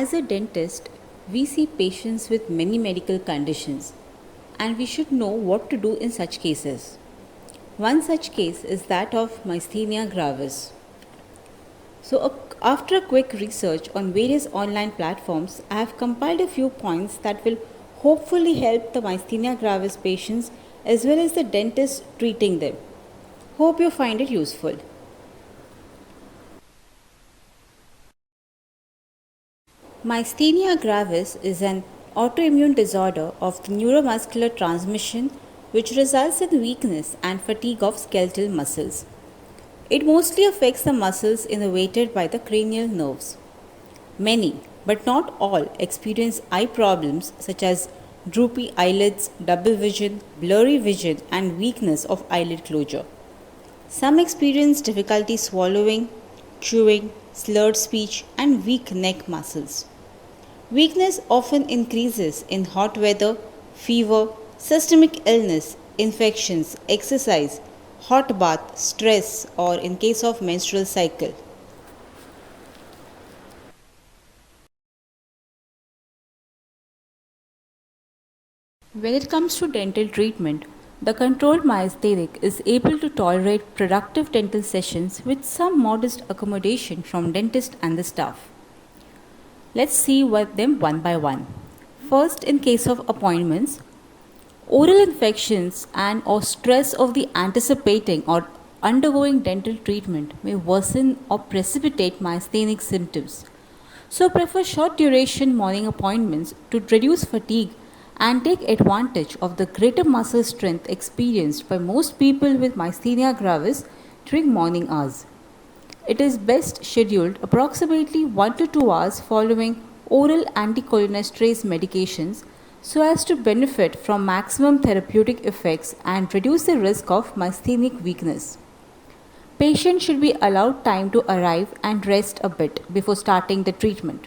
As a dentist, we see patients with many medical conditions and we should know what to do in such cases. One such case is that of Myaesthenia gravis. After a quick research on various online platforms, I have compiled a few points that will hopefully help the Myaesthenia gravis patients as well as the dentists treating them. Hope you find it useful. Myaesthenia gravis is an autoimmune disorder of the neuromuscular transmission which results in weakness and fatigue of skeletal muscles. It mostly affects the muscles innervated by the cranial nerves. Many, but not all, experience eye problems such as droopy eyelids, double vision, blurry vision, and weakness of eyelid closure. Some experience difficulty swallowing, chewing, slurred speech, and weak neck muscles. Weakness often increases in hot weather, fever, systemic illness, infections, exercise, hot bath, stress, or in case of menstrual cycle. When it comes to dental treatment, the controlled myasthenic is able to tolerate productive dental sessions with some modest accommodation from dentist and the staff. Let's see them one by one. First, in case of appointments, oral infections and or stress of the anticipating or undergoing dental treatment may worsen or precipitate myasthenic symptoms. So prefer short duration morning appointments to reduce fatigue and take advantage of the greater muscle strength experienced by most people with myasthenia gravis during morning hours. It is best scheduled approximately 1 to 2 hours following oral anticholinesterase medications so as to benefit from maximum therapeutic effects and reduce the risk of myasthenic weakness. Patients should be allowed time to arrive and rest a bit before starting the treatment.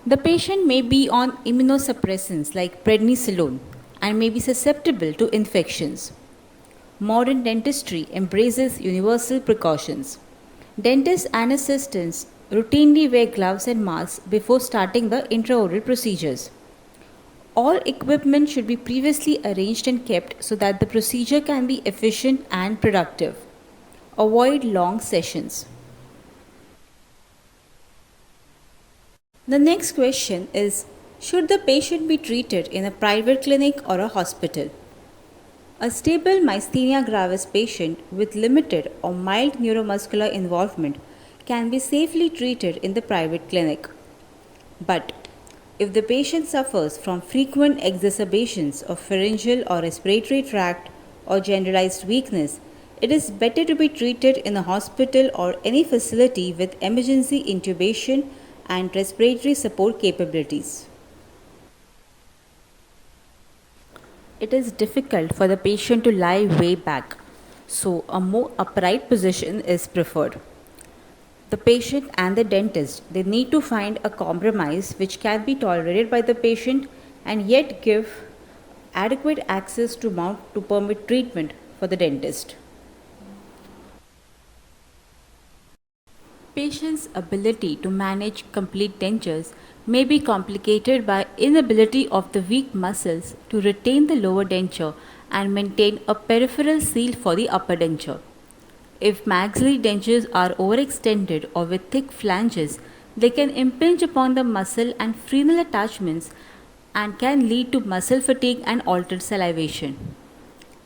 The patient may be on immunosuppressants like prednisolone and may be susceptible to infections. Modern dentistry embraces universal precautions. Dentists and assistants routinely wear gloves and masks before starting the intraoral procedures. All equipment should be previously arranged and kept so that the procedure can be efficient and productive. Avoid long sessions. The next question is, should the patient be treated in a private clinic or a hospital? A stable myasthenia gravis patient with limited or mild neuromuscular involvement can be safely treated in the private clinic. But if the patient suffers from frequent exacerbations of pharyngeal or respiratory tract or generalized weakness, it is better to be treated in a hospital or any facility with emergency intubation and respiratory support capabilities. It is difficult for the patient to lie way back, so a more upright position is preferred. The patient and the dentist, they need to find a compromise which can be tolerated by the patient and yet give adequate access to mount to permit treatment for the dentist. Patient's ability to manage complete dentures may be complicated by inability of the weak muscles to retain the lower denture and maintain a peripheral seal for the upper denture. If maxillary dentures are overextended or with thick flanges, they can impinge upon the muscle and frenal attachments and can lead to muscle fatigue and altered salivation.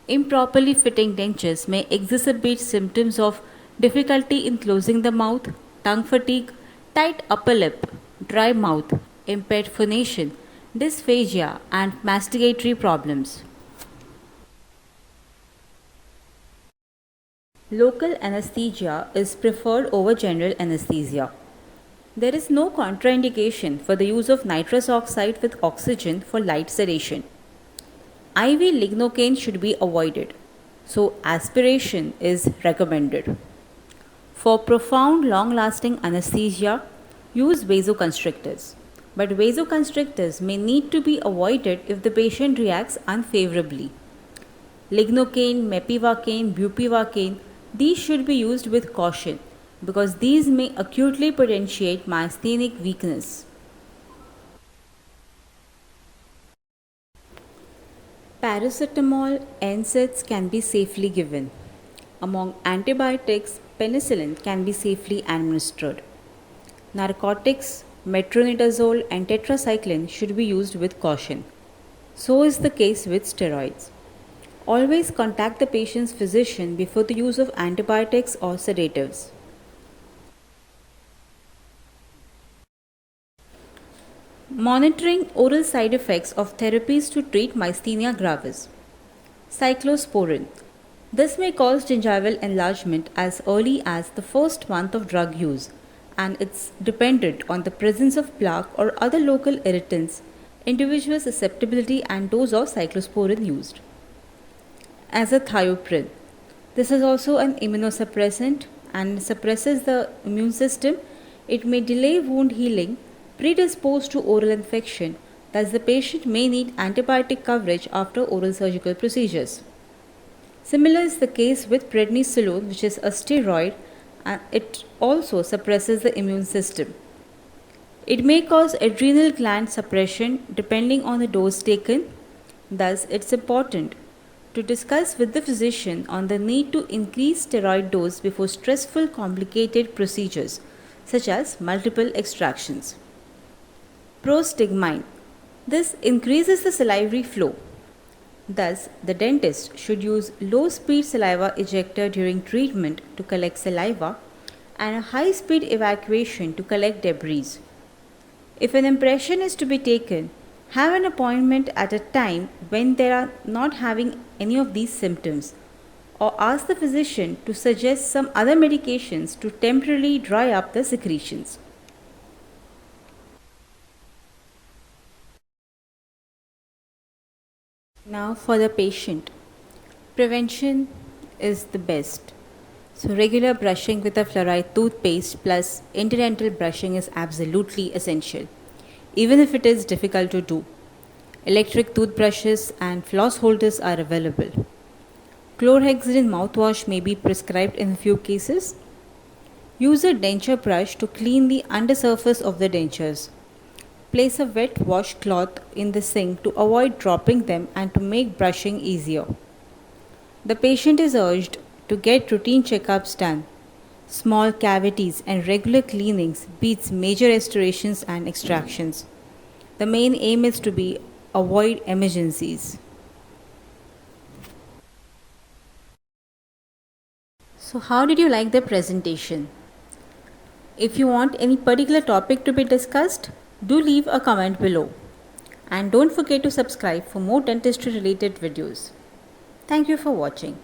Improperly fitting dentures may exacerbate symptoms of difficulty in closing the mouth, tongue fatigue, tight upper lip, dry mouth, impaired phonation, dysphagia, and masticatory problems. Local anesthesia is preferred over general anesthesia. There is no contraindication for the use of nitrous oxide with oxygen for light sedation. IV lignocaine should be avoided, so aspiration is recommended. For profound long-lasting anesthesia, use vasoconstrictors. But vasoconstrictors may need to be avoided if the patient reacts unfavorably. Lignocaine, mepivacaine, bupivacaine, these should be used with caution because these may acutely potentiate myasthenic weakness. Paracetamol NSAIDs can be safely given. Among antibiotics, penicillin can be safely administered. Narcotics, metronidazole and tetracycline should be used with caution. So is the case with steroids. Always contact the patient's physician before the use of antibiotics or sedatives. Monitoring oral side effects of therapies to treat myasthenia gravis. Cyclosporin. This may cause gingival enlargement as early as the first month of drug use, and it's dependent on the presence of plaque or other local irritants, individual susceptibility and dose of cyclosporin used. Azathioprine. This is also an immunosuppressant and suppresses the immune system. It may delay wound healing, predispose to oral infection, thus the patient may need antibiotic coverage after oral surgical procedures. Similar is the case with prednisolone, which is a steroid, and it also suppresses the immune system. It may cause adrenal gland suppression depending on the dose taken. Thus, it's important to discuss with the physician on the need to increase steroid dose before stressful complicated procedures such as multiple extractions. Prostigmine. This increases the salivary flow. Thus, the dentist should use low-speed saliva ejector during treatment to collect saliva and a high-speed evacuation to collect debris. If an impression is to be taken, have an appointment at a time when they are not having any of these symptoms, or ask the physician to suggest some other medications to temporarily dry up the secretions. Now for the patient. Prevention is the best. So regular brushing with a fluoride toothpaste plus interdental brushing is absolutely essential, even if it is difficult to do. Electric toothbrushes and floss holders are available. Chlorhexidine mouthwash may be prescribed in a few cases. Use a denture brush to clean the undersurface of the dentures. Place a wet washcloth in the sink to avoid dropping them and to make brushing easier. The patient is urged to get routine checkups done. Small cavities and regular cleanings beats major restorations and extractions. The main aim is to avoid emergencies. So how did you like the presentation? If you want any particular topic to be discussed, do leave a comment below. And don't forget to subscribe for more dentistry related videos. Thank you for watching.